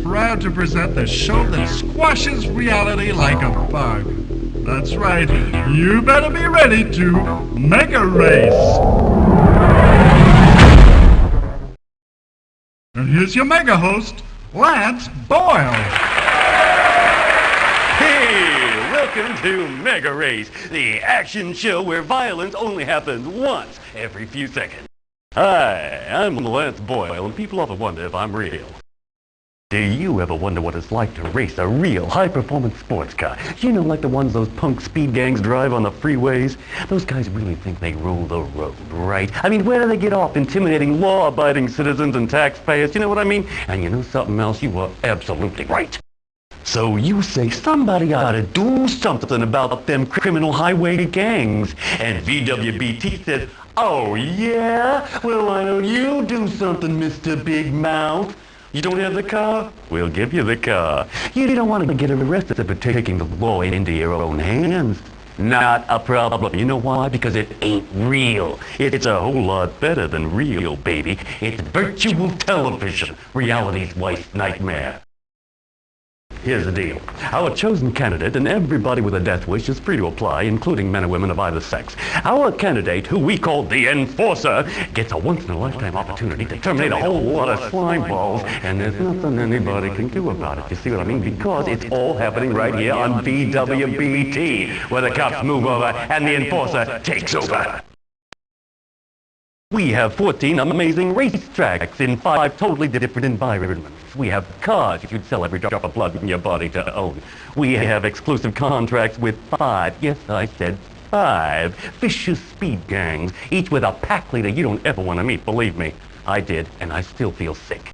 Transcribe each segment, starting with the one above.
proud to present the show that squashes reality like a bug. That's right, you better be ready to Megarace. And here's your mega host, Lance Boyle. Hey, welcome to Megarace, the action show where violence only happens once every few seconds. Hi, I'm Lance Boyle, and people often wonder if I'm real. Do you ever wonder what it's like to race a real high-performance sports car? You know, like the ones those punk speed gangs drive on the freeways? Those guys really think they rule the road, right? I mean, where do they get off intimidating law-abiding citizens and taxpayers? You know what I mean? And you know something else? You are absolutely right. So you say somebody ought to do something about them criminal highway gangs. And VWBT says, oh yeah? Well, why don't you do something, Mr. Big Mouth? You don't have the car? We'll give you the car. You don't want to get arrested for taking the law into your own hands. Not a problem. You know why? Because it ain't real. It's a whole lot better than real, baby. It's virtual television, reality's worst nightmare. Here's the deal. Our chosen candidate and everybody with a death wish is free to apply, including men and women of either sex. Our candidate, who we call the Enforcer, gets a once-in-a-lifetime opportunity to terminate a whole lot of slime balls, and there's nothing anybody can do about it. You see what I mean? Because it's all happening right here on VWBT, where the cops move over and the Enforcer takes over. We have 14 amazing racetracks in 5 totally different environments. We have cars you'd sell every drop of blood in your body to own. We have exclusive contracts with 5, yes, I said 5, vicious speed gangs, each with a pack leader you don't ever want to meet, believe me. I did, and I still feel sick.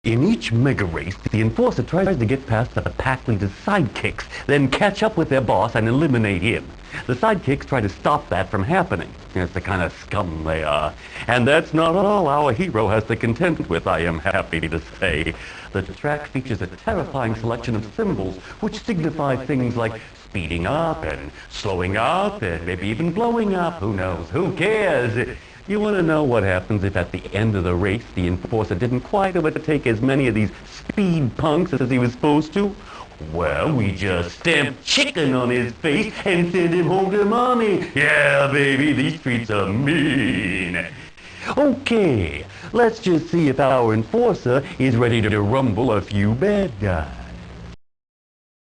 In each mega race, the Enforcer tries to get past the pack leader's sidekicks, then catch up with their boss and eliminate him. The sidekicks try to stop that from happening. It's the kind of scum they are. And that's not all our hero has to contend with, I am happy to say. The track features a terrifying selection of symbols, which signify things like speeding up and slowing up and maybe even blowing up. Who knows? Who cares? You want to know what happens if at the end of the race the Enforcer didn't quite overtake as many of these speed punks as he was supposed to? Well, we just stamp chicken on his face and send him home to mommy. Yeah, baby, these streets are mean. Okay, let's just see if our Enforcer is ready to rumble a few bad guys.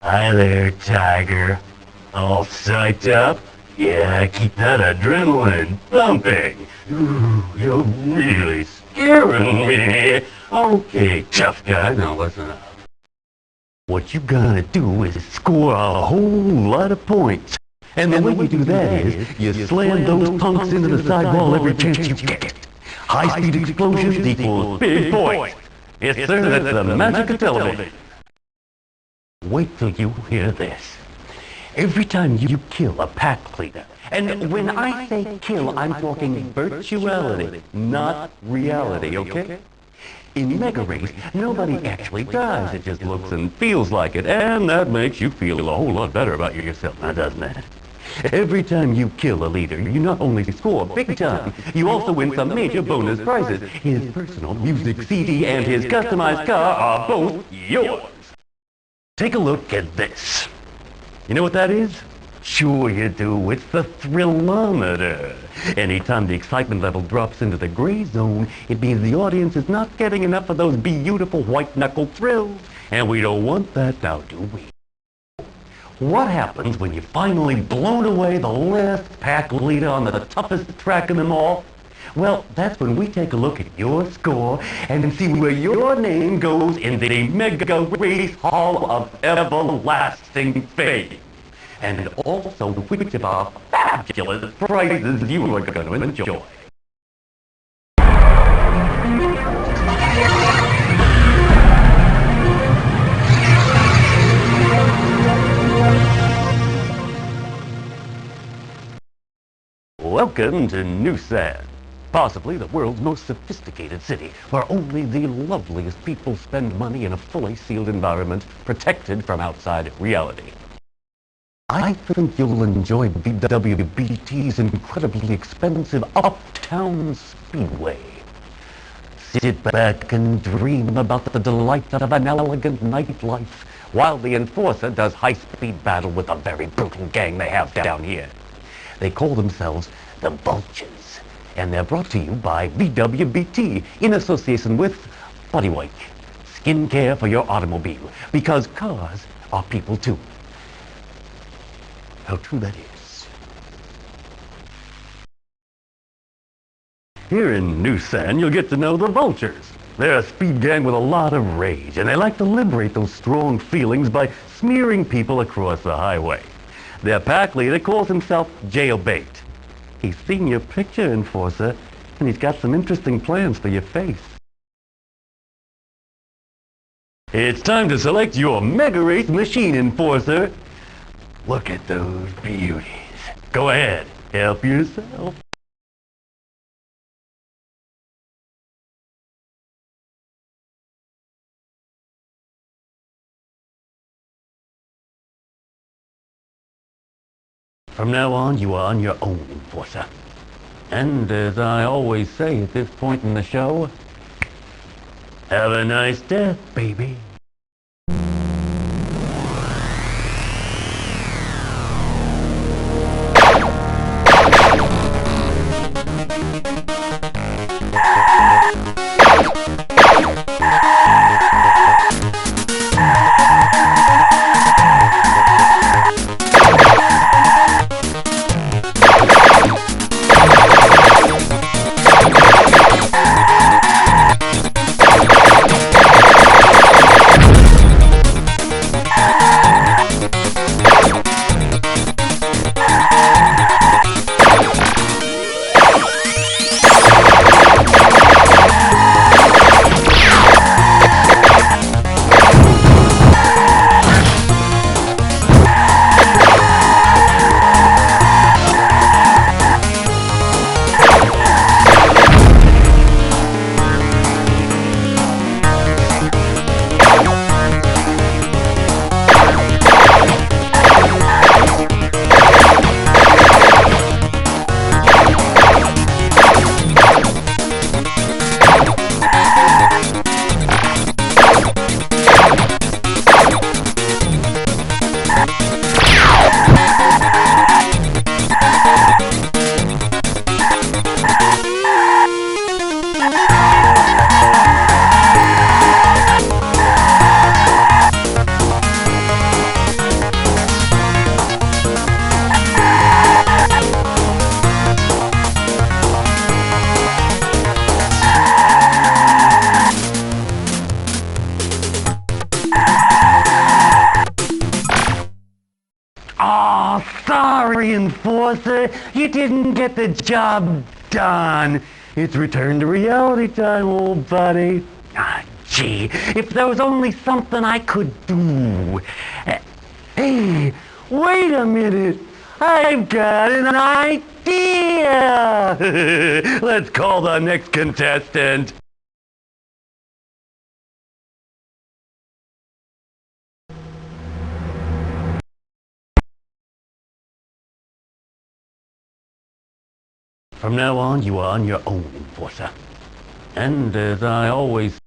Hi there, Tiger. All psyched up? Yeah, keep that adrenaline pumping. Ooh, you're really scaring me. Okay, tough guy, now listen up. What you gotta do is score a whole lot of points. And the way you do that is, you slam those punks into the sidewall every chance you get. High-speed explosions equals big points. Yes, sir, that's the magic of television. Wait till you hear this. Every time you kill a pack leader, and when I say kill, I'm talking virtuality, not reality, okay? In Mega Race, nobody actually dies. It just looks and feels like it, and that makes you feel a whole lot better about yourself, now doesn't it? Every time you kill a leader, you not only score big time, you also win some major bonus prizes. His personal music CD and his customized car are both yours. Take a look at this. You know what that is? Sure you do. It's the thrillometer. Anytime the excitement level drops into the gray zone, it means the audience is not getting enough of those beautiful white-knuckle thrills. And we don't want that now, do we? What happens when you finally blown away the last pack leader on the toughest track in them all? Well, that's when we take a look at your score and see where your name goes in the Mega Race Hall of Everlasting Fame. And also which of our fabulous prizes you are going to enjoy. Welcome to New Sad, possibly the world's most sophisticated city, where only the loveliest people spend money in a fully sealed environment protected from outside reality. I think you'll enjoy BWBT's incredibly expensive Uptown Speedway. Sit back and dream about the delights of an elegant nightlife while the Enforcer does high-speed battle with a very brutal gang they have down here. They call themselves the Vultures, and they're brought to you by VWBT in association with Bodywork, skincare for your automobile, because cars are people too. How true that is. Here in New San, you'll get to know the Vultures. They're a speed gang with a lot of rage, and they like to liberate those strong feelings by smearing people across the highway. Their pack leader calls himself Jailbait. He's seen your picture, Enforcer, and he's got some interesting plans for your face. It's time to select your Megarace machine, Enforcer. Look at those beauties. Go ahead, help yourself. From now on, you are on your own, Enforcer. And as I always say at this point in the show, have a nice death, baby. Sorry, Enforcer, you didn't get the job done. It's return to reality time, old buddy. Gee, if there was only something I could do. Hey, wait a minute. I've got an idea. Let's call the next contestant. From now on, you are on your own, Enforcer. And as I always...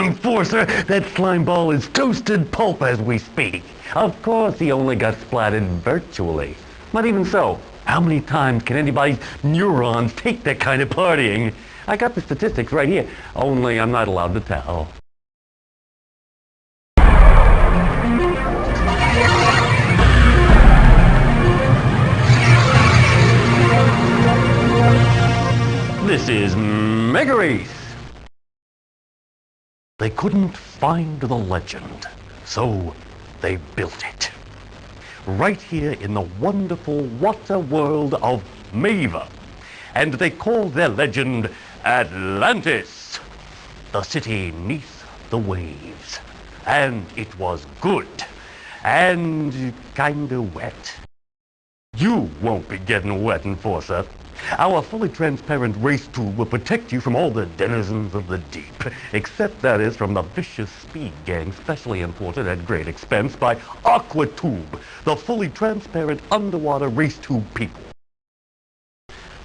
Enforcer, that slime ball is toasted pulp as we speak. Of course he only got splatted virtually. But even so, how many times can anybody's neurons take that kind of partying? I got the statistics right here, only I'm not allowed to tell. This is Megarace. They couldn't find the legend, so they built it. Right here in the wonderful water world of Maver. And they called their legend Atlantis, the city neath the waves. And it was good, and kinda wet. You won't be getting wet, Enforcer. Our fully transparent race tube will protect you from all the denizens of the deep, except that is from the vicious speed gang specially imported at great expense by AquaTube, the fully transparent underwater race tube people.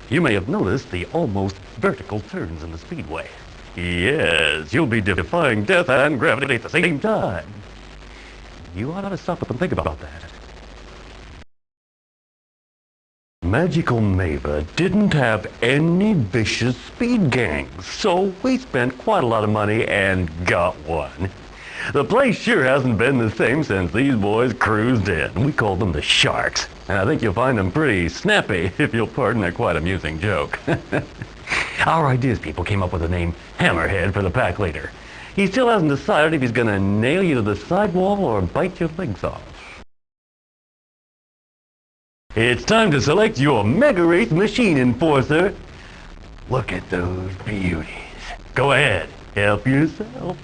You may have noticed the almost vertical turns in the speedway. Yes, you'll be defying death and gravity at the same time. You ought to stop and think about that. Magical Maver didn't have any vicious speed gangs, so we spent quite a lot of money and got one. The place sure hasn't been the same since these boys cruised in. We call them the Sharks, and I think you'll find them pretty snappy, if you'll pardon a quite amusing joke. Our ideas people came up with the name Hammerhead for the pack leader. He still hasn't decided if he's gonna nail you to the sidewall or bite your legs off. It's time to select your Megarace machine, Enforcer. Look at those beauties. Go ahead, help yourself.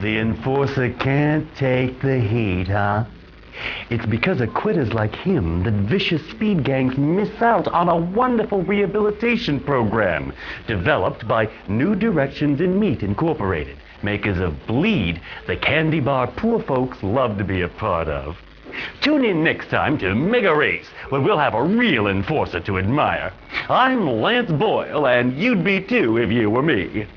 The enforcer can't take the heat, huh? It's because of quitters like him that vicious speed gangs miss out on a wonderful rehabilitation program developed by New Directions in Meat Incorporated, makers of Bleed, the candy bar poor folks love to be a part of. Tune in next time to Megarace, where we'll have a real enforcer to admire. I'm Lance Boyle, and you'd be too if you were me.